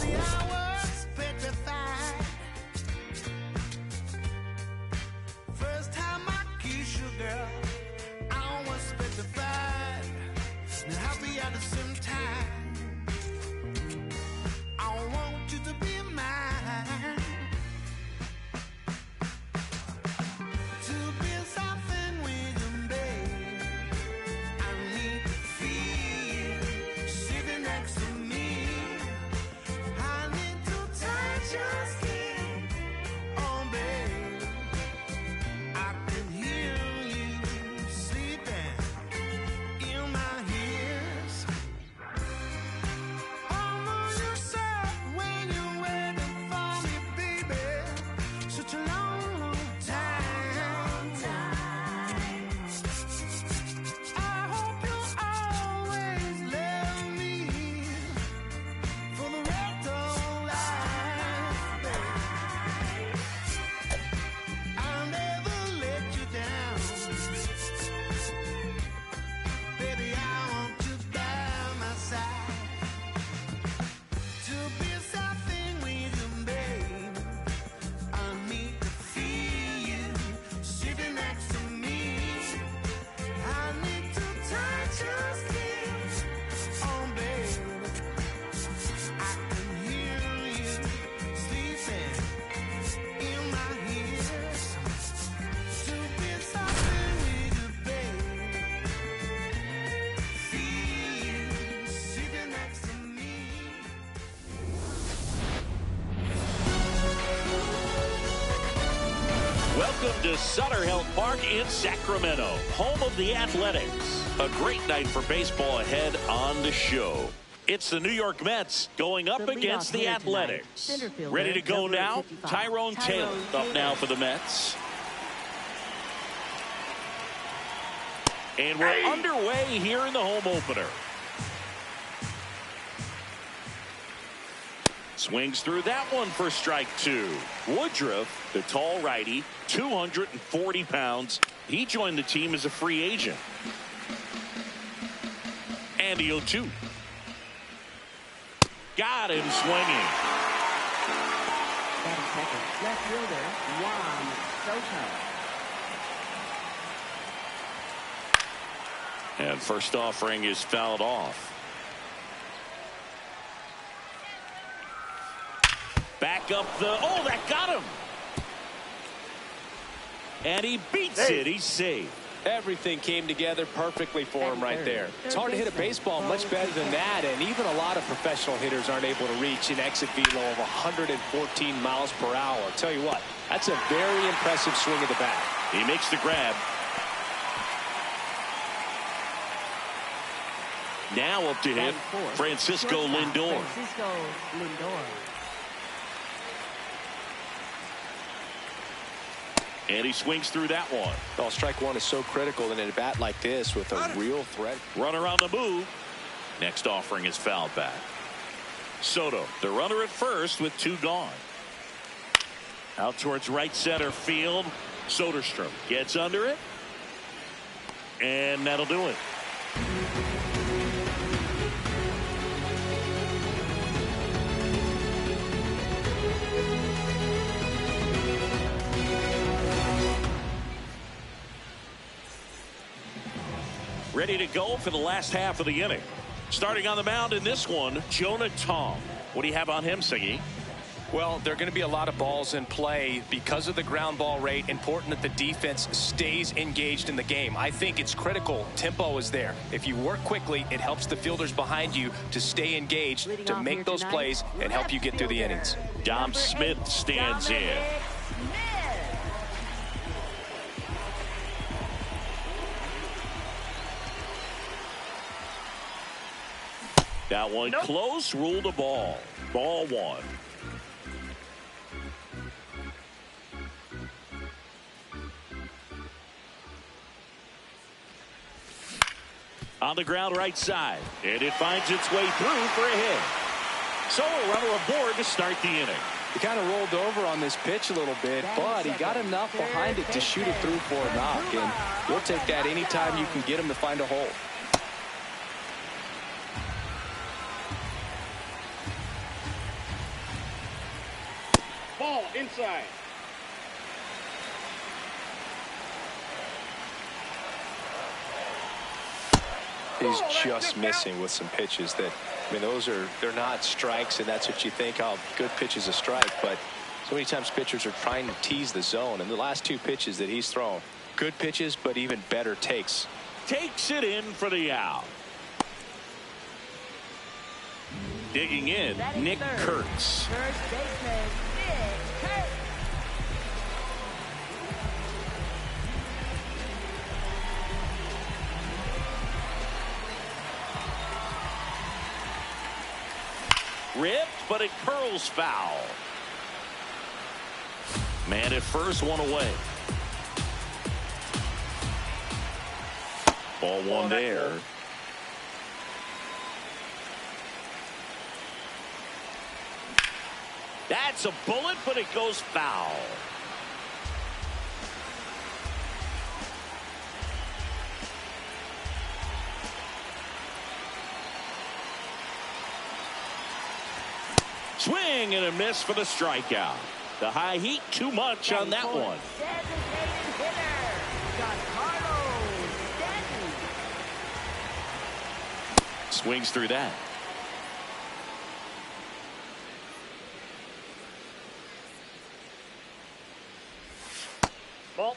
Baby, I was petrified. First time I kissed you, girl, I was petrified. Now happy at the same time. I want you to be mine. To be something with you, babe. I need to feel sitting next to me. I need to touch your skin. Oh, babe, I can hear you sleeping in my ears. Although you said when you waited for me, baby, such a long, long time. I hope you always love me for the rest of life, baby. I'll never let you down. Baby, I want you by my side. To be something with you, babe, I need to feel you sitting next to me. I need to touch your skin. Oh, babe, I can hear you sleeping in my ears. To be something with you, babe, feel you sitting next to me. Welcome to Sutter Health Park in Sacramento, home of the Athletics. A great night for baseball ahead on the show. It's the New York Mets going up The leadoff against the hitter tonight, Athletics. center fielder, Ready to go number now? 55, Tyrone Taylor up now for the Mets. And we're underway here in the home opener. Swings through that one for strike two. Woodruff, the tall righty, 240 pounds. He joined the team as a free agent. And the 0-2. Got him swinging. Batting second, left fielder Juan Soto. And first offering is fouled off. Back up the, oh, that got him. And he beats it. He's safe. Everything came together perfectly for him right there. It's hard to hit a baseball much better than that, and even a lot of professional hitters aren't able to reach an exit velo of 114 miles per hour. I'll tell you what, that's a very impressive swing of the bat. He makes the grab. Now up to hit, Francisco Lindor. Francisco Lindor. And he swings through that one. Well, strike one is so critical in a bat like this with a real threat. Runner on the move. Next offering is fouled back. Soto, the runner at first with two gone. Out towards right center field. Soderstrom gets under it. And that'll do it. Ready to go for the last half of the inning. Starting on the mound in this one, Jonah Tom. What do you have on him, Siggy? Well, there are going to be a lot of balls in play because of the ground ball rate. Important that the defense stays engaged in the game. I think it's critical. Tempo is there. If you work quickly, it helps the fielders behind you to stay engaged, to make those plays and help you get through the innings. Dom Smith stands in. That one close, ruled a ball. Ball one. On the ground right side. And it finds its way through for a hit. So a runner aboard to start the inning. He kind of rolled over on this pitch a little bit, but he got enough behind it to shoot it through for a knock. And you'll take that anytime you can get him to find a hole. Ball inside. He's just missing with some pitches that, I mean, they're not strikes, and that's what you think, oh, good pitch is a strike. But so many times pitchers are trying to tease the zone, and the last two pitches that he's thrown, good pitches, but even better takes. Takes it in for the out. Digging in, Nick Kurtz. First baseman, Nick Kurtz. Ripped, but it curls foul. Man at first, one away. Ball one there. That's a bullet, but it goes foul. Swing and a miss for the strikeout. The high heat, too much on that one. Designated hitter, Gtorrious. Swings through that. Ball.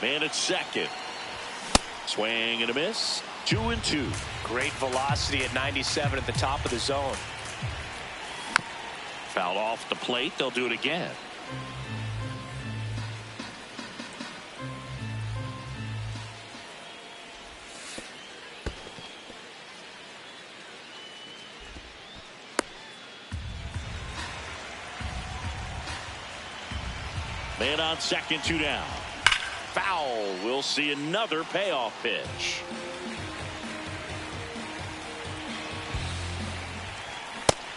Man at second. Swing and a miss. 2-2. Great velocity at 97 at the top of the zone. Fouled off the plate. They'll do it again. Man on second, 2 down. Foul. We'll see another payoff pitch.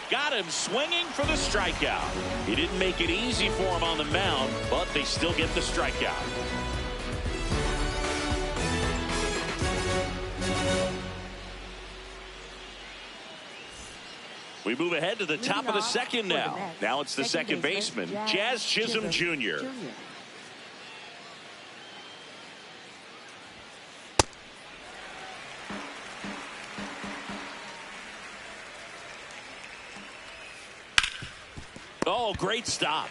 Got him swinging for the strikeout. He didn't make it easy for him on the mound, but they still get the strikeout. We move ahead to the top of the second now. Now it's the second baseman, Jazz Chisholm Jr. Oh, great stop.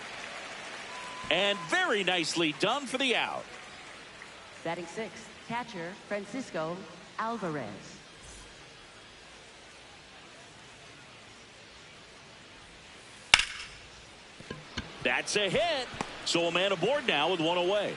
And very nicely done for the out. Batting sixth, catcher Francisco Alvarez. That's a hit. So a man aboard now with one away.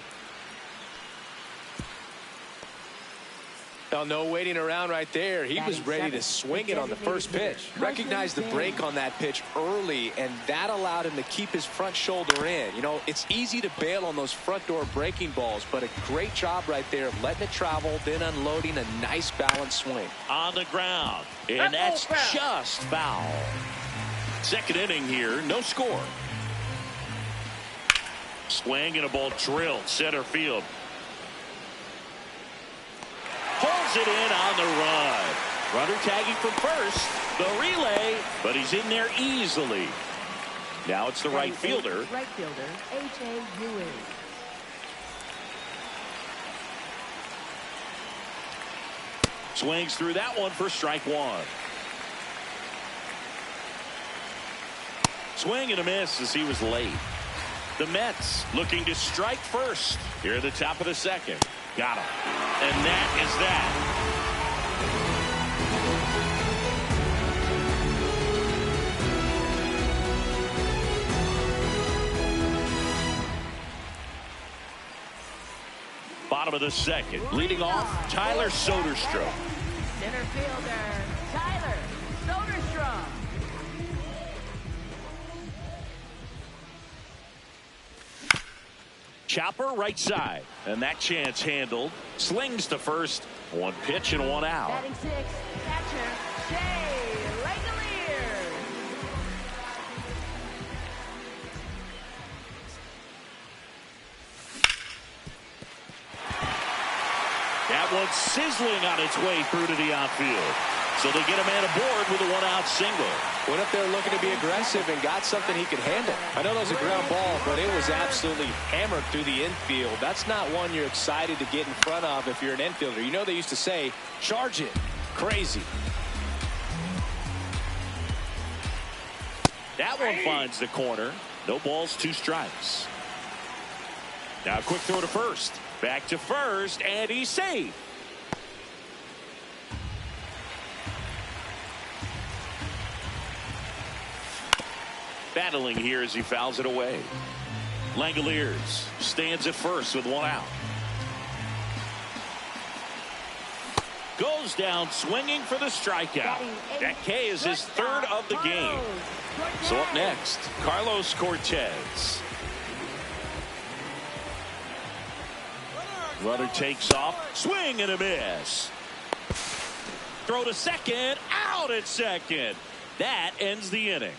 Oh, no waiting around right there. He was ready to swing it on the first pitch. Recognized the break on that pitch early, and that allowed him to keep his front shoulder in. You know, it's easy to bail on those front door breaking balls, but a great job right there of letting it travel, then unloading a nice balanced swing. On the ground, and that's just foul. Second inning here, no score. Swing and a ball drilled center field. Pulls it in on the run. Runner tagging from first. The relay, but he's in there easily. Now it's the right fielder. Right fielder, A.J. Ewing. Swings through that one for strike one. Swing and a miss as he was late. The Mets looking to strike first here at the top of the second. Got him. And that is that. Bottom of the second. Leading off, Tyler Soderstrom. Center fielder, Tyler Soderstrom. Chopper right side. And that chance handled. Slings to first. One pitch and one out. Batting sixth, catcher Shea Langley. one sizzling on its way through to the outfield. So they get a man aboard with a one-out single. What if they're looking to be aggressive and got something he could handle? I know that was a ground ball, but it was absolutely hammered through the infield. That's not one you're excited to get in front of if you're an infielder. You know they used to say, charge it. Crazy. That one finds the corner. No balls, 2 strikes. Now a quick throw to first. Back to first, and he's safe. Battling here as he fouls it away. Langoliers stands at first with 1 out. Goes down swinging for the strikeout. That K is his 3rd of the game. So up next, Carlos Cortez. Runner takes off. Swing and a miss. Throw to second. Out at second. That ends the inning.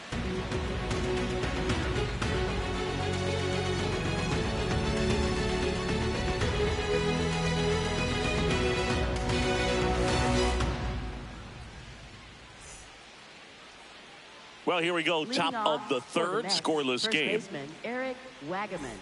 Well, here we go. Top of the 3rd, scoreless game. First baseman Eric Wagaman.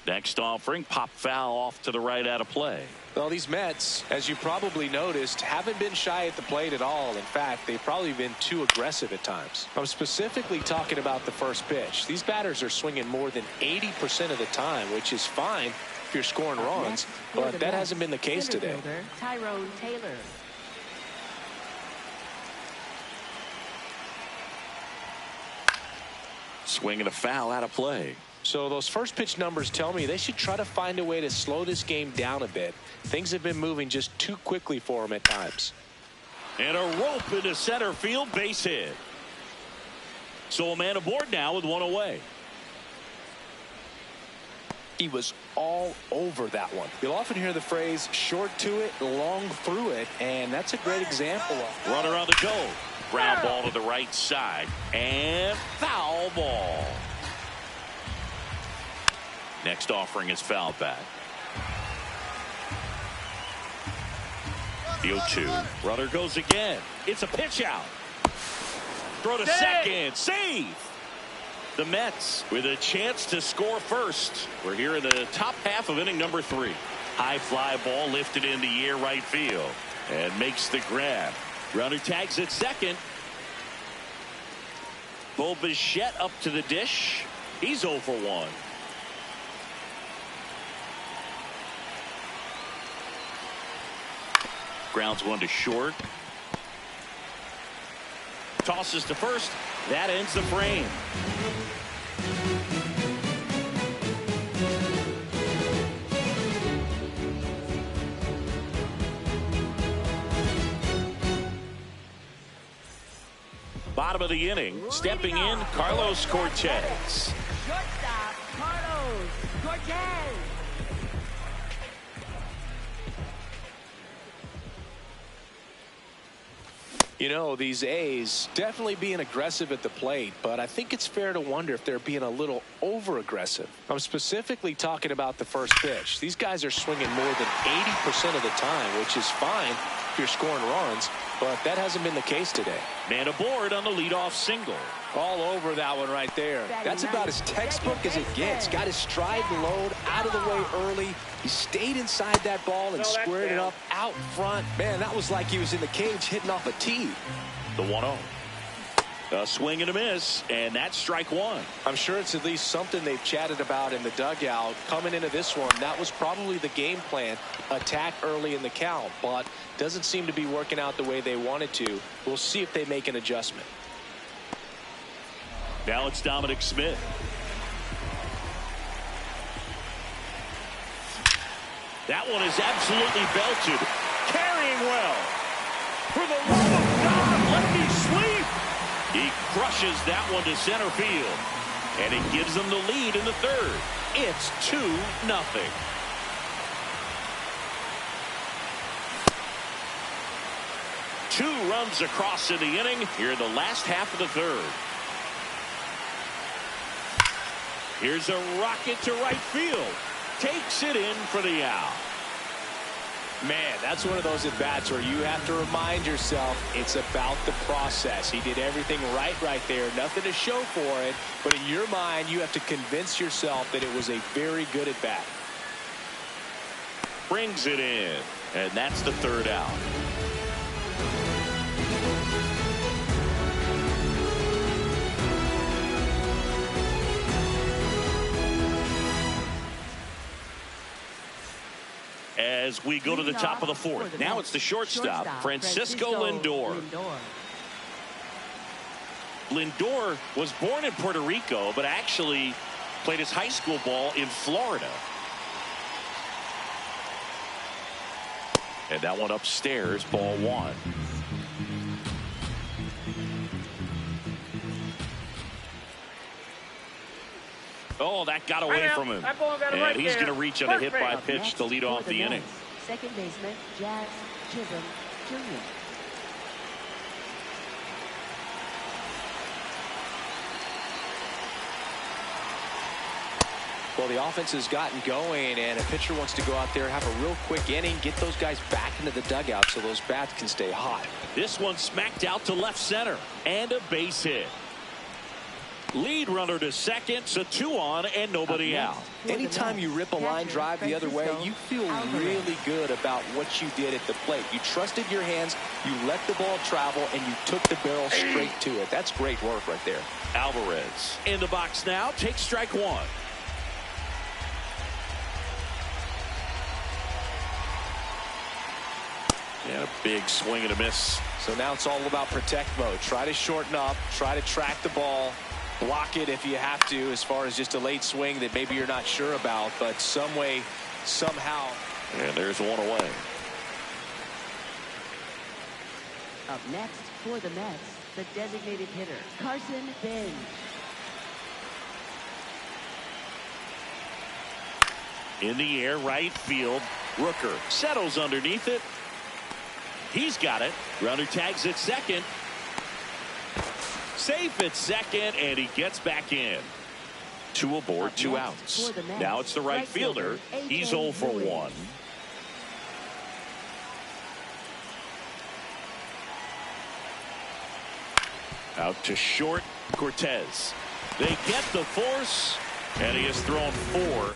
Next offering, pop foul off to the right out of play. Well, these Mets, as you probably noticed, haven't been shy at the plate at all. In fact, they've probably been too aggressive at times. I'm specifically talking about the first pitch. These batters are swinging more than 80% of the time, which is fine if you're scoring runs, but that hasn't been the case today. Tyrone Taylor. Swinging a foul out of play. So those first pitch numbers tell me they should try to find a way to slow this game down a bit. Things have been moving just too quickly for them at times. And a rope into center field, base hit. So a man aboard now with 1 away. He was all over that one. You'll often hear the phrase short to it, long through it, and that's a great example of it. Runner on the go. Ground ball to the right side. And foul ball. Next offering is fouled back. The 0-2. Runner goes again. It's a pitch out. Throw to second. Save. The Mets with a chance to score first. We're here in the top half of inning number 3. High fly ball lifted in the air right field. And makes the grab. Runner tags at second. Bo Bichette up to the dish. He's 0 for 1. Grounds 1 to short. Tosses to first. That ends the frame. Bottom of the inning, stepping in, Carlos Cortez. Shortstop Carlos Cortez. You know, these A's definitely being aggressive at the plate, but I think it's fair to wonder if they're being a little over-aggressive. I'm specifically talking about the first pitch. These guys are swinging more than 80% of the time, which is fine if you're scoring runs, but that hasn't been the case today. Man aboard on the leadoff single. All over that one right there. That's about as textbook as it gets. Got his stride load out of the way early. He stayed inside that ball and squared it up out front. Man, that was like he was in the cage hitting off a tee. The 1-0. A swing and a miss, and that's strike 1. I'm sure it's at least something they've chatted about in the dugout. Coming into this one, that was probably the game plan. Attack early in the count, but doesn't seem to be working out the way they wanted to. We'll see if they make an adjustment. Now it's Dominic Smith. That one is absolutely belted. Carrying well. For the love of God, let me sleep. He crushes that one to center field. And it gives them the lead in the 3rd. It's 2-0. 2 runs across in the inning here in the last half of the 3rd. Here's a rocket to right field. Takes it in for the out. Man, that's one of those at-bats where you have to remind yourself it's about the process. He did everything right there. Nothing to show for it. But in your mind, you have to convince yourself that it was a very good at-bat. Brings it in. And that's the third out. As we go to the top of the fourth. Now it's the shortstop, Francisco Lindor. Lindor was born in Puerto Rico, but actually played his high school ball in Florida. And that one upstairs, ball one. Oh, that got away from him. And he's going to reach on a hit by pitch to lead off the inning. Second baseman, Jazz Chisholm Jr. Well, the offense has gotten going, and a pitcher wants to go out there, have a real quick inning, get those guys back into the dugout so those bats can stay hot. This one smacked out to left center, and a base hit. Lead runner to second, so 2 on and nobody out. Anytime you rip a line drive the other way, you feel really good about what you did at the plate. You trusted your hands, you let the ball travel, and you took the barrel straight to it. That's great work right there. Alvarez in the box now, takes strike one. And a big swing and a miss. So now it's all about protect mode. Try to shorten up, try to track the ball, block it if you have to, as far as just a late swing that maybe you're not sure about, but some way, somehow. And there's one away. Up next for the Mets, the designated hitter, Carson Benz. In the air, right field. Rooker settles underneath it. He's got it. Runner tags at second. Safe at second, and he gets back in. 2 aboard, 2 outs. Now it's the right fielder. He's 0 for 1. Out to short, Cortez. They get the force, and he has thrown 4.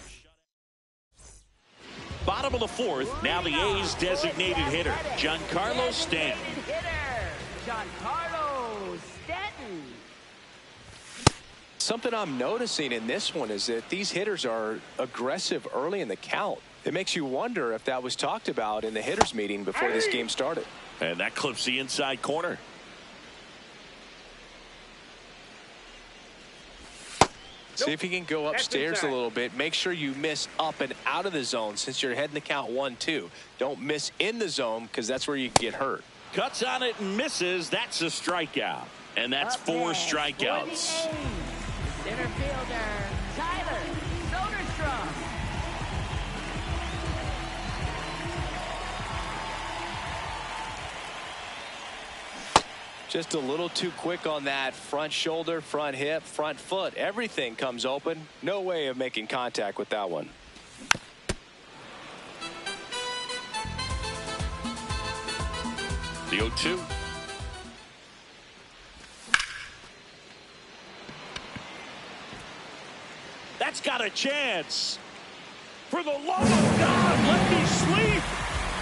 Bottom of the fourth, now the A's designated hitter, Giancarlo Stanton. Giancarlo Stanton. Something I'm noticing in this one is that these hitters are aggressive early in the count. It makes you wonder if that was talked about in the hitters meeting before this game started. And that clips the inside corner. See if he can go upstairs a little bit. Make sure you miss up and out of the zone since you're heading the count 1-2. Don't miss in the zone because that's where you get hurt. Cuts on it and misses. That's a strikeout. And that's 4 strikeouts. Center fielder, Tyler Soderstrom. Just a little too quick on that front shoulder, front hip, front foot. Everything comes open. No way of making contact with that one. The 0-2. That's got a chance. For the love of God, let me sleep.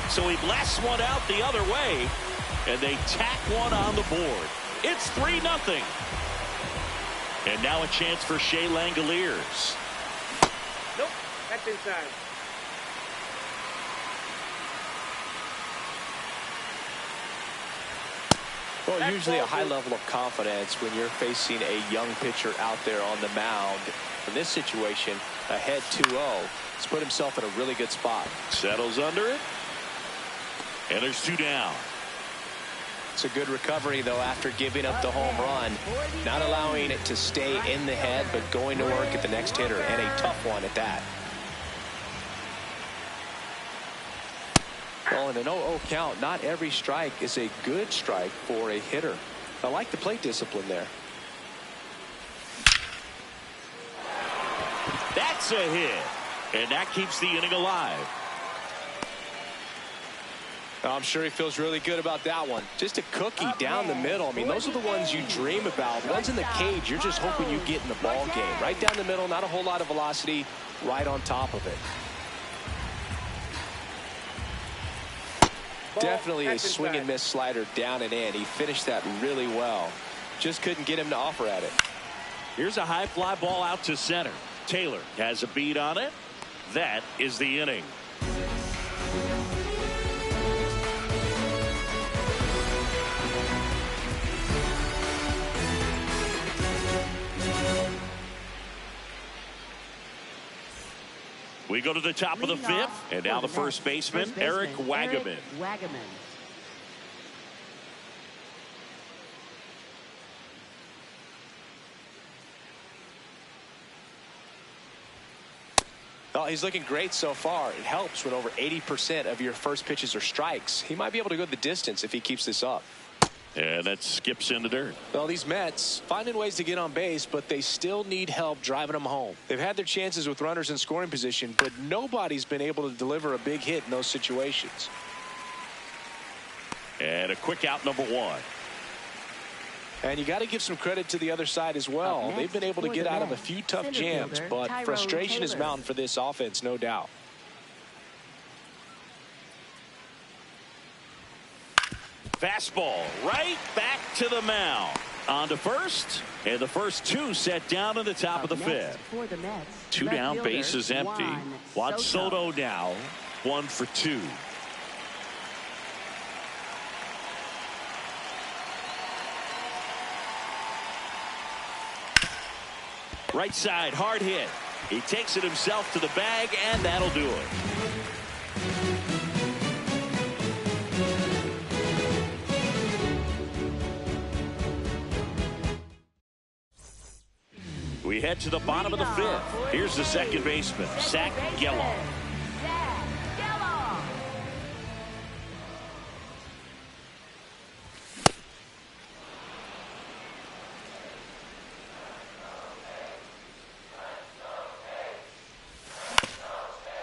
So he blasts one out the other way. And they tack one on the board. It's 3-0. And now a chance for Shea Langoliers. Nope, that's inside. Well, usually a high level of confidence when you're facing a young pitcher out there on the mound. In this situation, ahead 2-0. He's put himself in a really good spot. Settles under it. And there's 2 down. It's a good recovery, though, after giving up the home run. Not allowing it to stay in the head, but going to work at the next hitter, and a tough one at that. Well, in an 0-0 count, not every strike is a good strike for a hitter. I like the plate discipline there. That's a hit. And that keeps the inning alive. I'm sure he feels really good about that one. Just a cookie down the middle. I mean, those are the ones you dream about. Ones in the cage, you're just hoping you get in the ball game. Right down the middle, not a whole lot of velocity, right on top of it. Definitely a swing and miss slider down and in. He finished that really well. Just couldn't get him to offer at it. Here's a high fly ball out to center. Taylor has a beat on it. That is the inning. We go to the top of the fifth, and now the first baseman, Eric Wagaman. Well, he's looking great so far. It helps when over 80% of your first pitches are strikes. He might be able to go the distance if he keeps this up. And that skips in the dirt. Well, these Mets finding ways to get on base, but they still need help driving them home. They've had their chances with runners in scoring position, but nobody's been able to deliver a big hit in those situations. And a quick out, number one. And you got to give some credit to the other side as well. They've been able to get out of a few tough jams, but frustration is mounting for this offense, no doubt. Fastball right back to the mound. On to first, and the first two set down in the top of the fifth. Two down, bases empty. Juan Soto now 1 for 2. Right side, hard hit. He takes it himself to the bag, and that'll do it. We head to the bottom of the fifth. Here's the second baseman, Zach Gelof.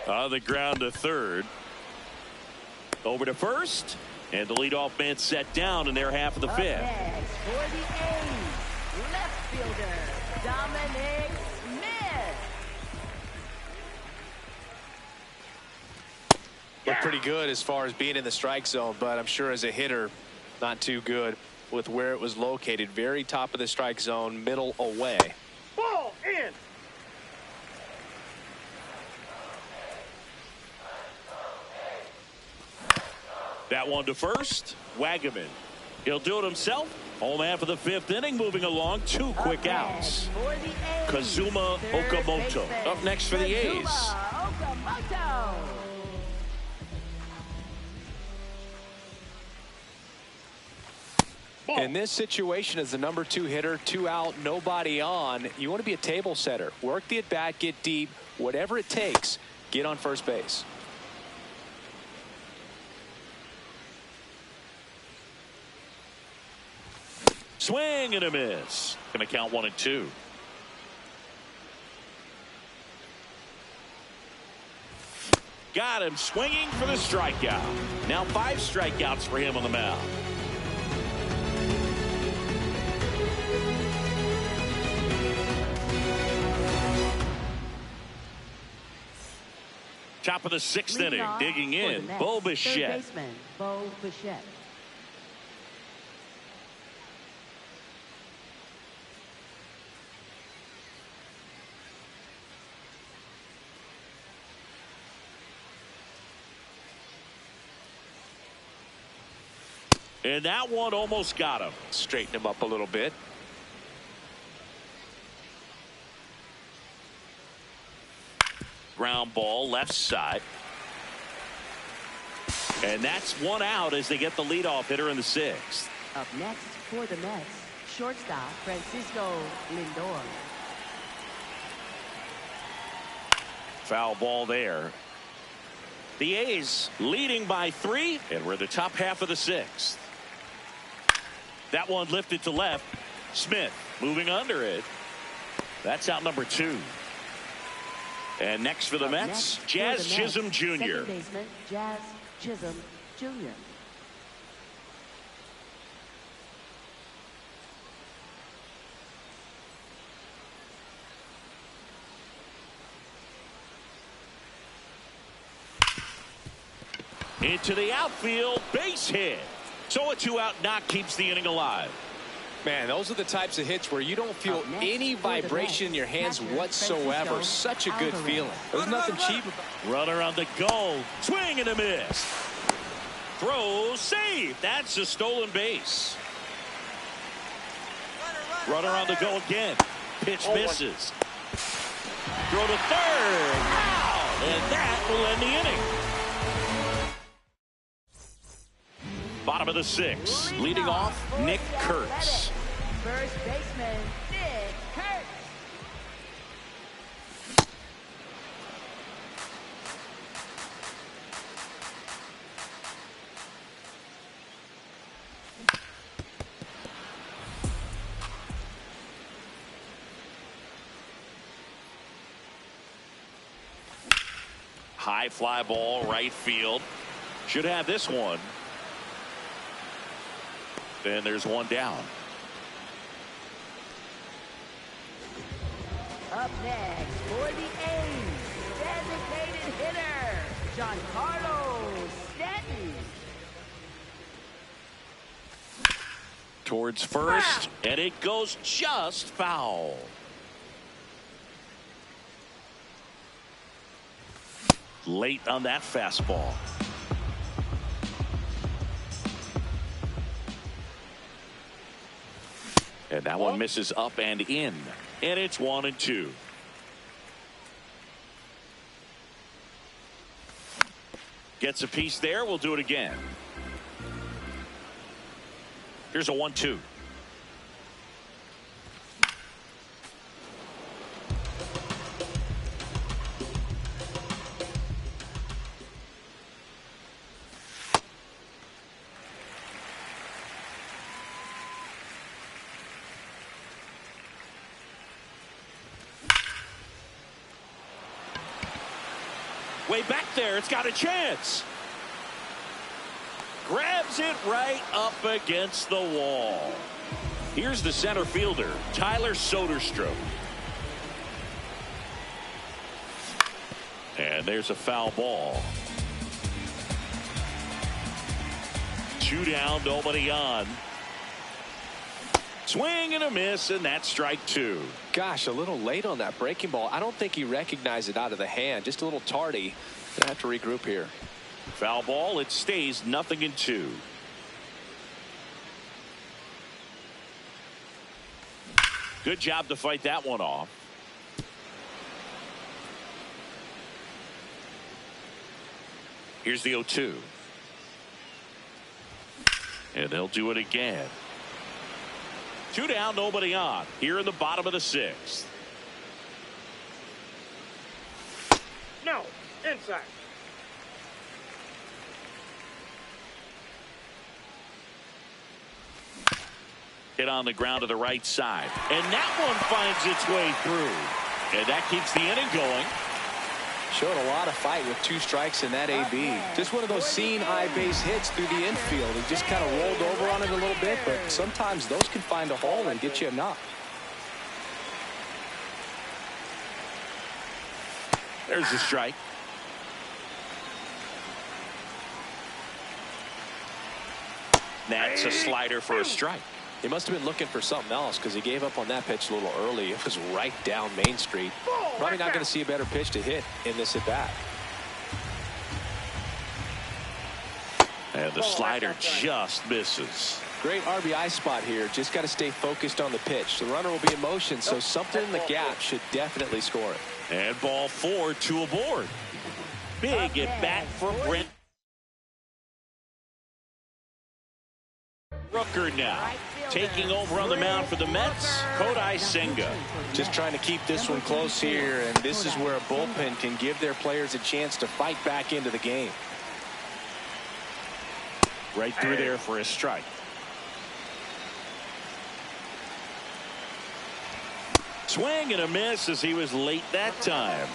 On the ground to third. Over to first. And the leadoff man set down in their half of the fifth. For the A's, left fielder, Dominic Smith. Looked pretty good as far as being in the strike zone, but I'm sure as a hitter, not too good with where it was located. Very top of the strike zone, middle away. Ball in. That one to first. Wagaman. He'll do it himself. Home half of the fifth inning, moving along. 2 quick outs. Kazuma Okamoto up next for the A's. In this situation, as the number 2 hitter, 2 out, nobody on, you want to be a table setter. Work the at bat, get deep, whatever it takes, get on first base. Swing and a miss. Going to count 1 and 2. Got him swinging for the strikeout. Now 5 strikeouts for him on the mound. Top of the 6th inning, digging in, Bo Bichette. Bo Bichette. And that one almost got him. Straighten him up a little bit. Ground ball left side. And that's 1 out as they get the leadoff hitter in the 6th. Up next for the Mets, shortstop Francisco Lindor. Foul ball there. The A's leading by 3, and we're the top half of the 6th. That one lifted to left. Smith moving under it. That's out number 2. And next for the Up Mets, next for Jazz the Mets, Chisholm Jr. Second baseman, Jazz Chisholm Jr. Into the outfield, base hit. So a 2-out knock keeps the inning alive. Man, those are the types of hits where you don't feel Up next any for the vibration in your hands Mets, whatsoever. Francisco Such a good Alvarez. feeling. There's nothing cheap about Runner on the goal. Swing and a miss. Throw, save. That's a stolen base. Runner on the go again. Pitch misses. Throw to third. Wow. And that will end the inning. Bottom of the 6th. Leading off, Nick Kurtz. First baseman, Nick Kurtz. High fly ball, right field. Should have this one. Then there's one down. Up next for the A's, designated hitter, Giancarlo Stanton. Towards first, and it goes just foul. Late on that fastball. And that one misses up and in. And it's 1-2. Gets a piece there. We'll do it again. Here's a 1-2. Way back there, it's got a chance. Grabs it right up against the wall. Here's the center fielder, Tyler Soderstrom. And there's a foul ball. 2 down, nobody on. Swing and a miss, and that's strike 2. Gosh, a little late on that breaking ball. I don't think he recognized it out of the hand. Just a little tardy. Gonna have to regroup here. Foul ball. It stays 0-2. Good job to fight that one off. Here's the 0-2. And they'll do it again. 2 down, nobody on. Here in the bottom of the 6th. No, inside. Hit on the ground to the right side. And that one finds its way through. And that keeps the inning going. Showed a lot of fight with 2 strikes in that AB. Just one of those seeing eye base hits through the infield. He just kind of rolled over on it a little bit, but sometimes those can find a hole and get you a knock. There's a strike. That's a slider for a strike. He must have been looking for something else because he gave up on that pitch a little early. It was right down Main Street. Probably not going to see a better pitch to hit in this at bat. And the slider just misses. Great RBI spot here. Just got to stay focused on the pitch. The runner will be in motion, so something in the gap should definitely score it. And ball 4, 2 aboard. Big at bat for Brent Rooker now. Taking over on the mound for the Mets, Kodai Senga. Just trying to keep this one close here, and this is where a bullpen can give their players a chance to fight back into the game. Right through there for a strike. Swing and a miss as he was late that time.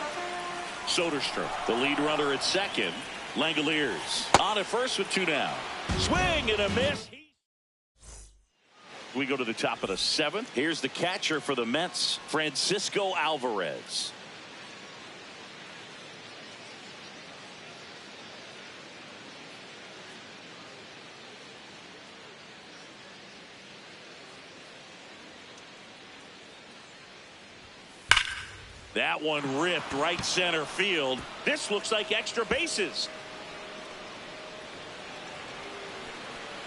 Soderstrom, the lead runner at second. Langoliers on at first with 2 down. Swing and a miss. We go to the top of the 7th. Here's the catcher for the Mets, Francisco Alvarez. That one ripped right center field. This looks like extra bases.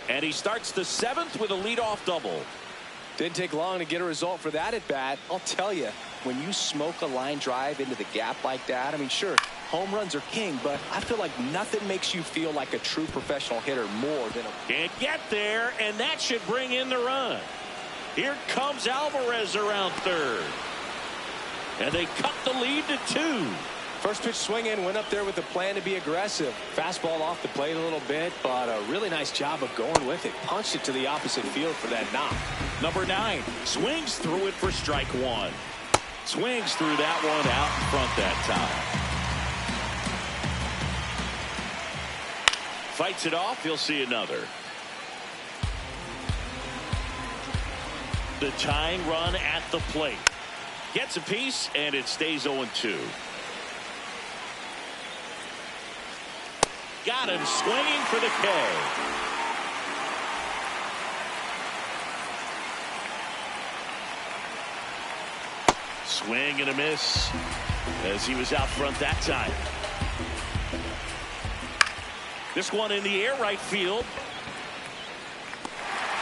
And he starts the 7th with a leadoff double. Didn't take long to get a result for that at bat. I'll tell you, when you smoke a line drive into the gap like that, I mean, sure, home runs are king, but I feel like nothing makes you feel like a true professional hitter more than a... Can't get there, and that should bring in the run. Here comes Alvarez around third. And they cut the lead to 2. First pitch swing in, went up there with a plan to be aggressive. Fastball off the plate a little bit, but a really nice job of going with it. Punched it to the opposite field for that knock. Number 9 swings through it for strike 1. Swings through that one out in front that time. Fights it off. He'll see another. The tying run at the plate. Gets a piece, and it stays 0-2. Got him swinging for the K. Swing and a miss as he was out front that time. This one in the air right field.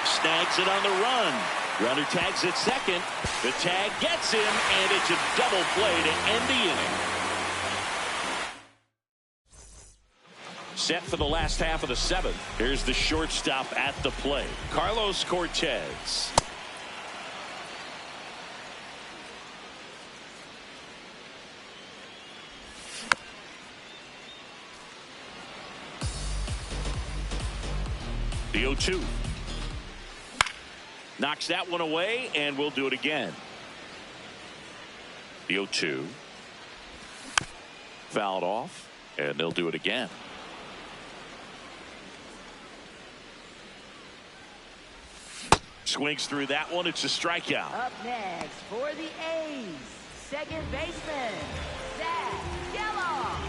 Snags it on the run. Runner tags at second. The tag gets him, and it's a double play to end the inning. Set for the last half of the 7th. Here's the shortstop at the plate, Carlos Cortez. The 0-2. Knocks that one away, and we'll do it again. The 0-2. Fouled off, and they'll do it again. Swings through that one. It's a strikeout. Up next for the A's, second baseman, Zach Geloff.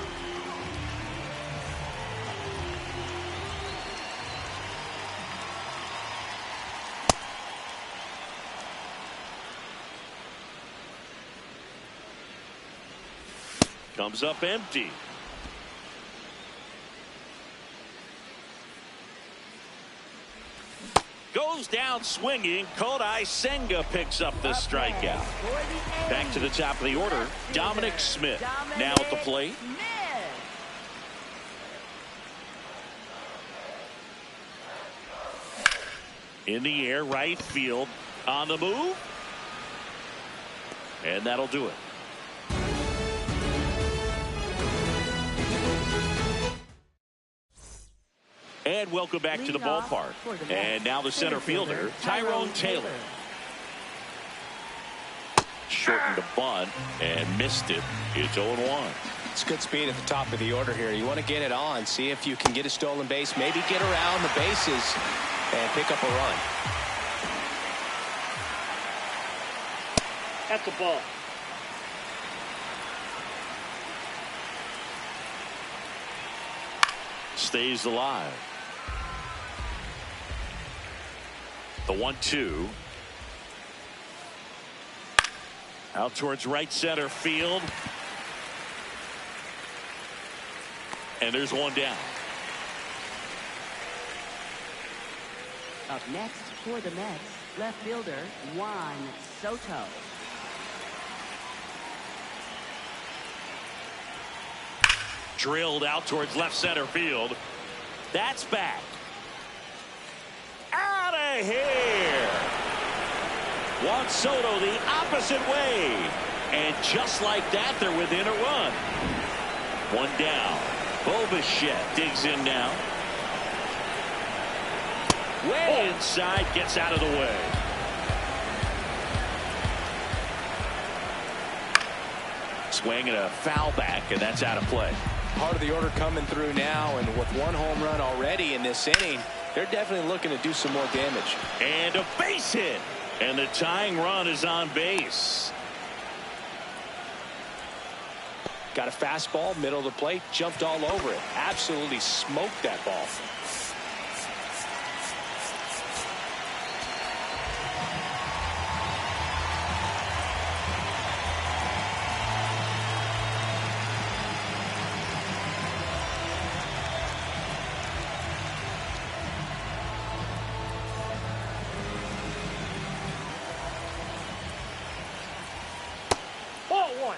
Comes up empty. Goes down swinging. Kodai Senga picks up the strikeout. Back to the top of the order, Dominic Smith now at the plate. In the air, right field, on the move. And that'll do it. And welcome back to the ballpark. And now the center fielder, Tyrone Taylor. Shortened a bunt and missed it. It's 0-1. It's good speed at the top of the order here. You want to get it on, see if you can get a stolen base, maybe get around the bases and pick up a run. That's a ball. Stays alive. The 1-2. Out towards right center field. And there's one down. Up next for the Mets, left fielder Juan Soto. Drilled out towards left center field. That's back. Out of here. Juan Soto the opposite way. And just like that, they're within a run. One down. Bobichette digs in now. Way inside, gets out of the way. Swing and a foul back, and that's out of play. Part of the order coming through now, and with one home run already in this inning, they're definitely looking to do some more damage. And a base hit, and the tying run is on base. Got a fastball, middle of the plate, jumped all over it. Absolutely smoked that ball. Ball one.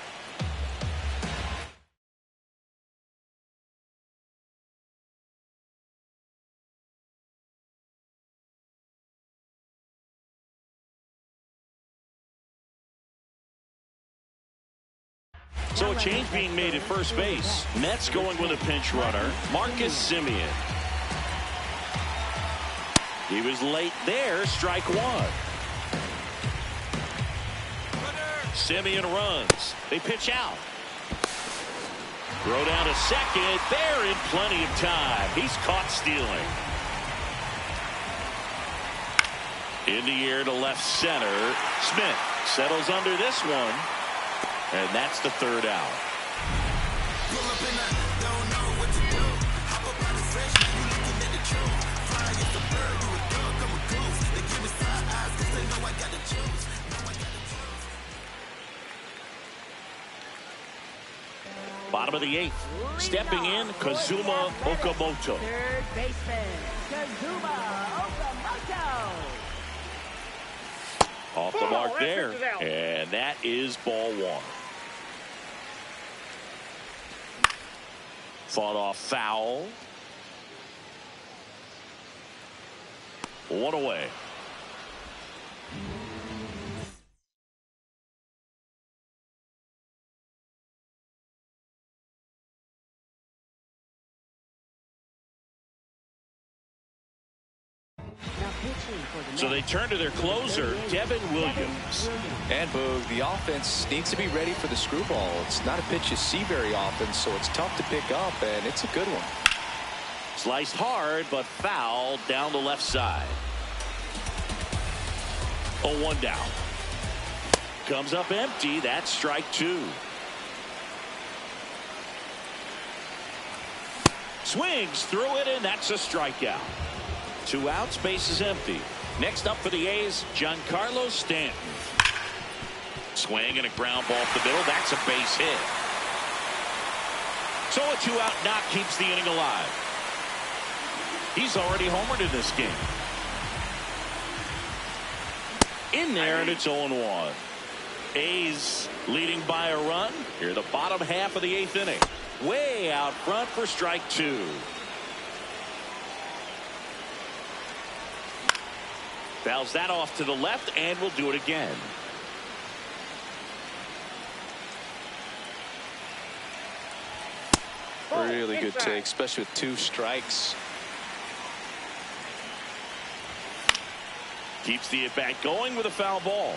So a change being made at first base. Mets going with a pinch runner, Marcus Semien. He was late there, strike one. Semien runs. They pitch out. Throw down to second. They're in plenty of time. He's caught stealing. In the air to left center. Smith settles under this one. And that's the third out. Bottom of the eighth. Stepping in, Kazuma Okamoto. Third baseman, Kazuma Okamoto. Off the mark there. And that is ball one. Fought off foul. One away. So they turn to their closer, Devin Williams. And Boog, the offense needs to be ready for the screwball. It's not a pitch you see very often, so it's tough to pick up, and it's a good one. Sliced hard, but fouled down the left side. 0-1 down. Comes up empty. That's strike two. Swings through it, and that's a strikeout. 2 outs, base is empty. Next up for the A's, Giancarlo Stanton. Swing and a ground ball up the middle. That's a base hit. So a 2-out knock keeps the inning alive. He's already homered in this game. In there, and it's 0-1. A's leading by a run. Here, the bottom half of the 8th inning. Way out front for strike two. Fouls that off to the left, and will do it again. Really good take, especially with 2 strikes. Keeps the at-bat going with a foul ball.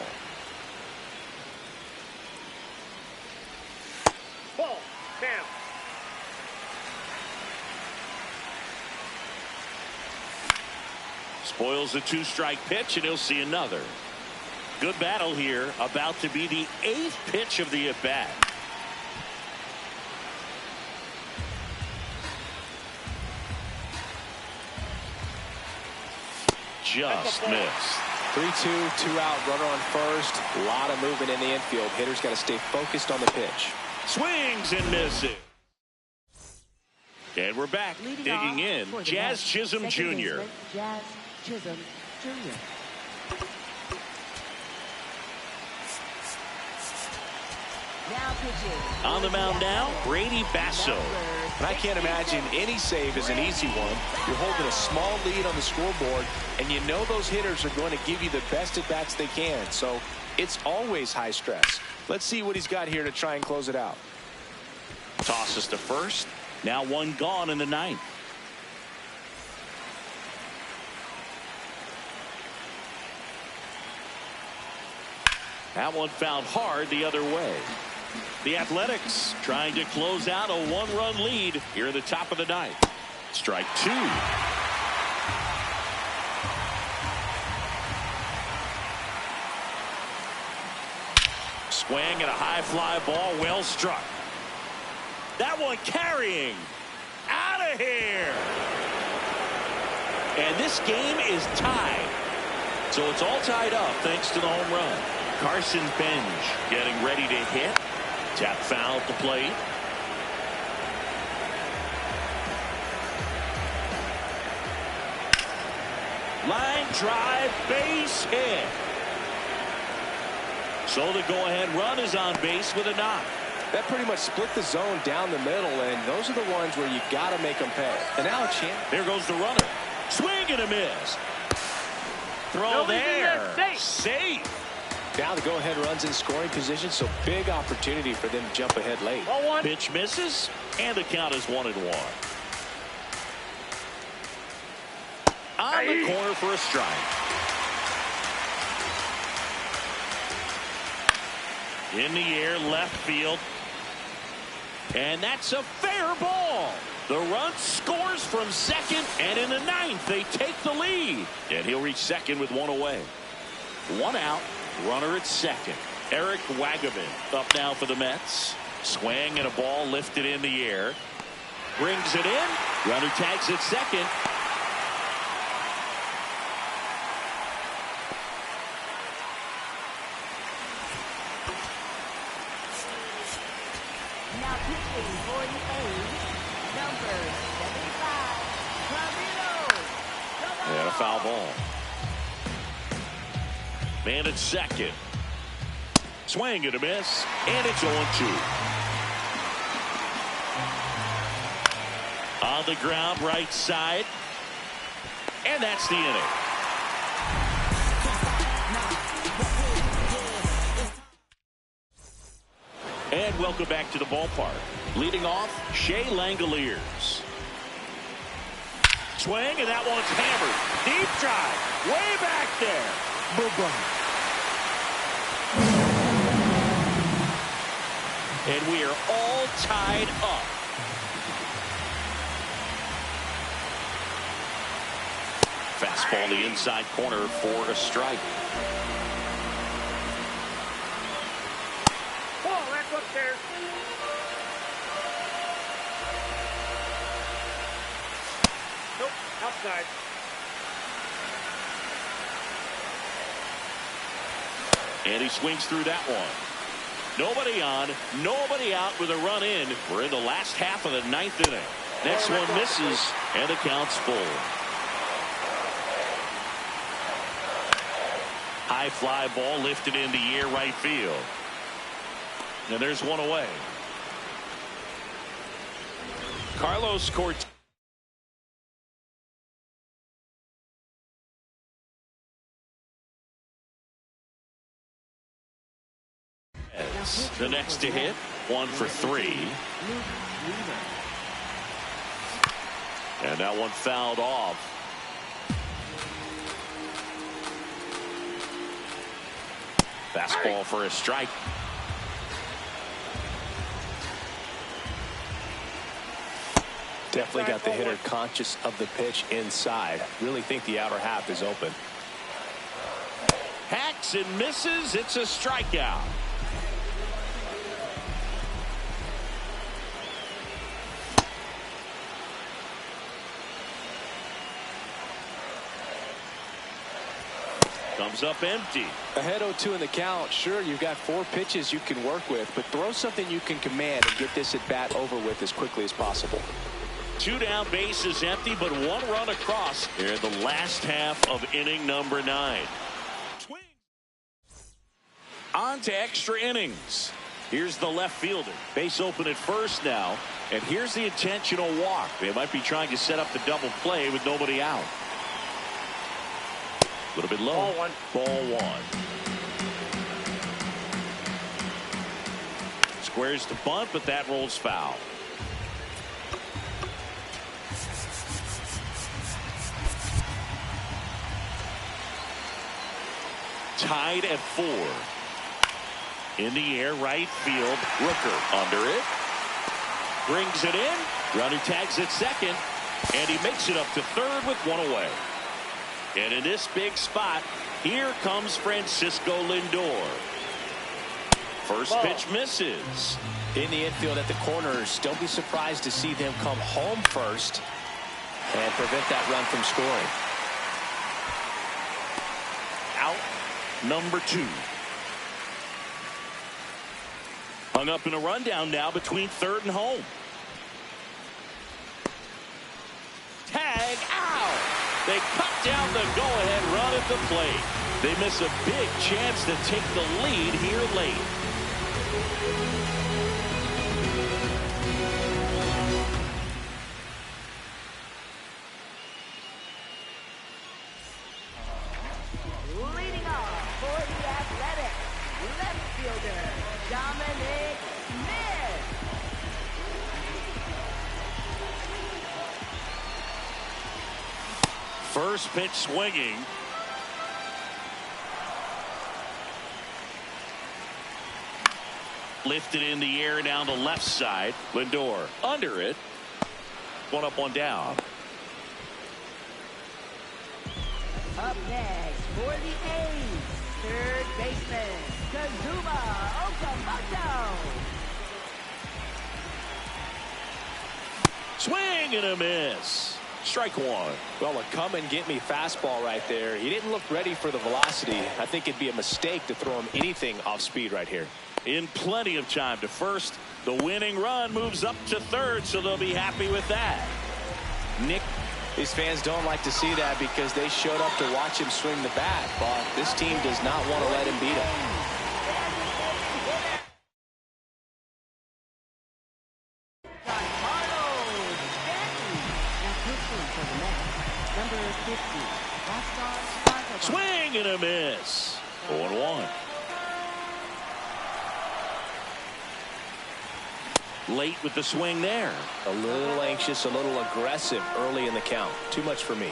Ball down. Spoils the 2-strike pitch, and he'll see another. Good battle here. About to be the 8th pitch of the at-bat. Just missed. 3-2, 2-out, runner on first. A lot of movement in the infield. Hitter's got to stay focused on the pitch. Swings and misses. And we're back. Leading Digging in, for the Jazz Mets, Chisholm second Jr. baseman, Jazz Chisholm Jr. Now pitching. On the mound now, Brady Basso. And I can't imagine any save is an easy one. You're holding a small lead on the scoreboard, and you know those hitters are going to give you the best at-bats they can. So it's always high stress. Let's see what he's got here to try and close it out. Tosses to first. Now one gone in the 9th. That one fouled hard the other way. The Athletics trying to close out a one-run lead here in the top of the ninth. Strike two. Swing and a high fly ball, well struck. That one carrying. Out of here. And this game is tied. So it's all tied up thanks to the home run. Carson Bench getting ready to hit. Tap foul at the plate. Line drive, base hit. So the go-ahead run is on base with a knock. That pretty much split the zone down the middle, and those are the ones where you got to make them pay. And now a chance. There goes the runner. Swing and a miss. Throw there. Safe. Now the go-ahead runs in scoring position, so big opportunity for them to jump ahead late. Pitch misses, and the count is 1-1. On the corner for a strike. In the air, left field. And that's a fair ball. The run scores from second, and in the ninth, they take the lead. And he'll reach second with one away. One out, runner at second. Eric Wagaman up now for the Mets. Swing and a ball lifted in the air. Brings it in. Runner tags at second. Now pitching for the A's, number 75, Camilo. And a foul ball. Man at second. Swing and a miss. And it's 0-2. On the ground, right side. And that's the inning. And welcome back to the ballpark. Leading off, Shea Langoliers. Swing, and that one's hammered. Deep drive. Way back there. And we are all tied up. Fastball the inside corner for a strike. Oh, that's up there. Nope, outside. And he swings through that one. Nobody on, nobody out with a run in. We're in the last half of the ninth inning. Next one misses, and the count's full. High fly ball lifted in the air, right field. And there's one away. Carlos Cortez. The next to hit, 1 for 3. And that one fouled off. Fastball for a strike. Definitely got the hitter conscious of the pitch inside. Really think the outer half is open. Hacks and misses. It's a strikeout. Comes up empty. Ahead 0-2 in the count. Sure, you've got 4 pitches you can work with, but throw something you can command and get this at bat over with as quickly as possible. 2 down, base is empty, but 1 run across here in the last half of inning number 9. On to extra innings. Here's the left fielder. Base open at first now, and here's the intentional walk. They might be trying to set up the double play with nobody out. A little bit low. Ball 1. Ball 1. Squares to bunt, but that rolls foul. Tied at 4. In the air, right field. Rooker under it. Brings it in. Runner tags at second. And he makes it up to third with one away. And in this big spot, here comes Francisco Lindor. First pitch misses. In the infield at the corners, don't be surprised to see them come home first and prevent that run from scoring. Out number 2. Hung up in a rundown now between third and home. Tag out. They cut down the go-ahead run at the plate. They miss a big chance to take the lead here late. Leading off for the Athletics, left fielder, Dominic Smith. First pitch swinging. Lifted in the air down the left side. Lindor under it. One up, one down. Up next for the A's, third baseman, Kazuma Okamoto. Swing and a miss. Strike one. Well, a come and get me fastball right there. He didn't look ready for the velocity. I think it'd be a mistake to throw him anything off speed right here. In plenty of time to first. The winning run moves up to third, so they'll be happy with that. Nick, these fans don't like to see that because they showed up to watch him swing the bat, but this team does not want to let him beat him. Swing and a miss. 0-1. Late with the swing there. A little anxious, a little aggressive early in the count. Too much for me.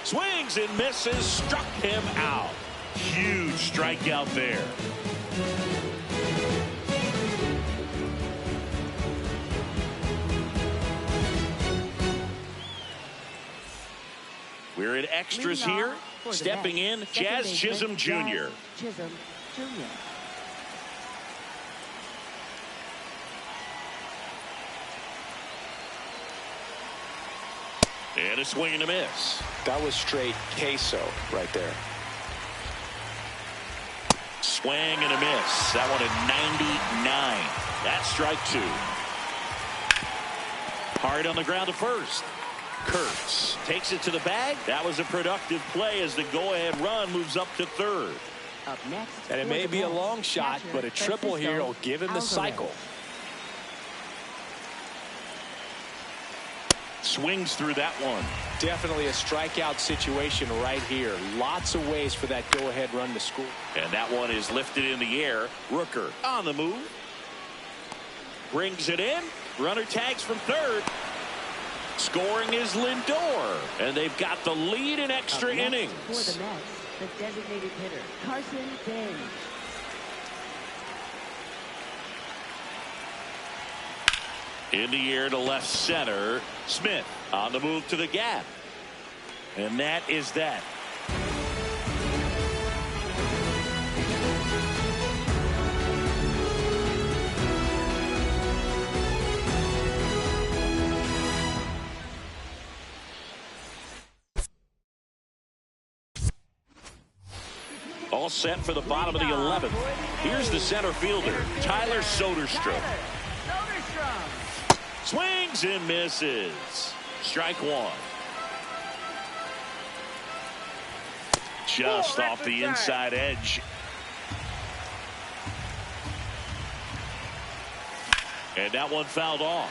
Swings and misses. Struck him out. Huge strikeout there. We're in extras here. Stepping in, Jazz Chisholm Jr. Chisholm Jr. And a swing and a miss. That was straight queso right there. Swing and a miss. That one at 99. That's strike 2. Hard on the ground to first. Kurtz takes it to the bag. That was a productive play as the go-ahead run moves up to third. Up next, And it may be a long shot, but a triple here will give him the cycle. Swings through that one. Definitely a strikeout situation right here. Lots of ways for that go-ahead run to score. And that one is lifted in the air. Rooker on the move. Brings it in. Runner tags from third. Scoring is Lindor. And they've got the lead in extra innings. For the Mets, the designated hitter, Carson Benz. In the air to left center. Smith on the move to the gap. And that is that. All set for the bottom of the 11th. Here's the center fielder, Tyler Soderstrom. Swings and misses. Strike one. Just off the inside edge. And that one fouled off.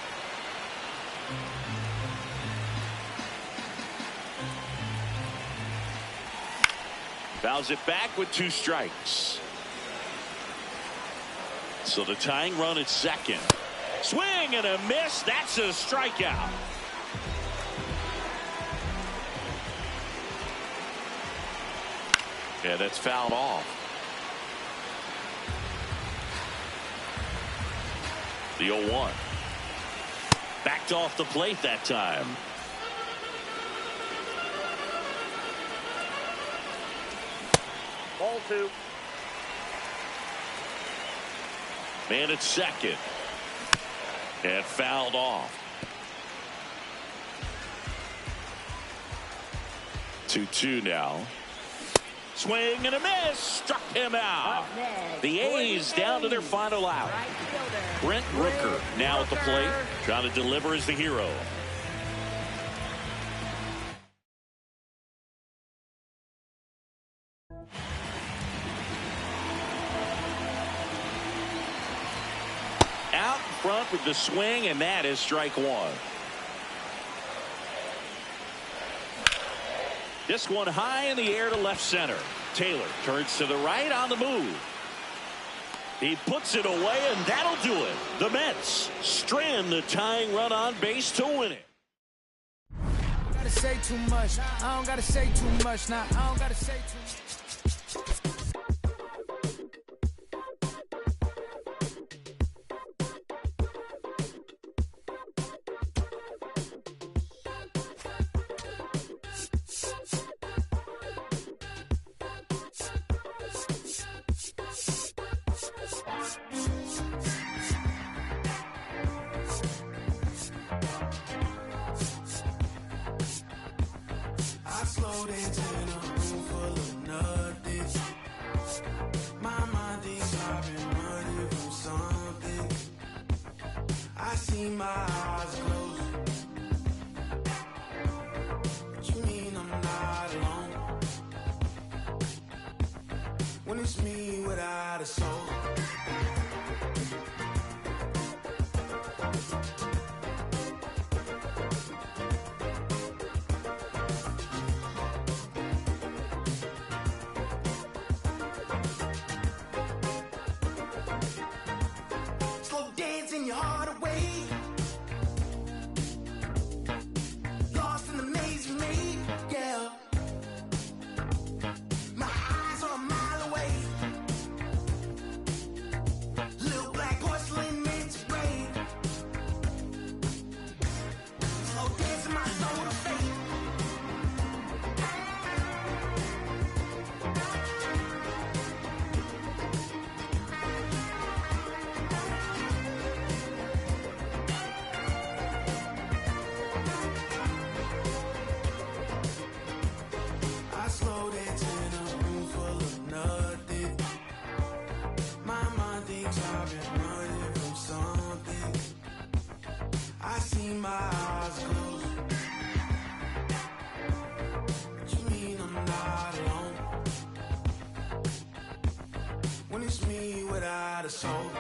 Fouls it back with 2 strikes. So the tying run at second. Swing and a miss. That's a strikeout. Yeah, that's fouled off. The 0-1. Backed off the plate that time. Ball 2. Man at second. And fouled off. 2-2 now. Swing and a miss. Struck him out. The A's down to their final out. Brent Rooker now at the plate. Trying to deliver as the hero. Out in front with the swing, and that is strike 1. This one high in the air to left center. Taylor turns to the right on the move. He puts it away, and that'll do it. The Mets strand the tying run on base to win it. I don't gotta say too much. I don't gotta say too much. Now I don't gotta say too much. I slowed into a room full of nothing. My mind thinks I've been running from something. I see my eyes closed. What you mean I'm not alone? When it's me without a soul. Dancing your heart away. Lost in the maze you made, yeah. My eyes are a mile away. Little black porcelain meant to break. Slow dancing my soul to fate. Slow dance in a room full of nothing. My mind thinks I've been running from something. I see my eyes closed. What you mean I'm not alone? When it's me without a soul.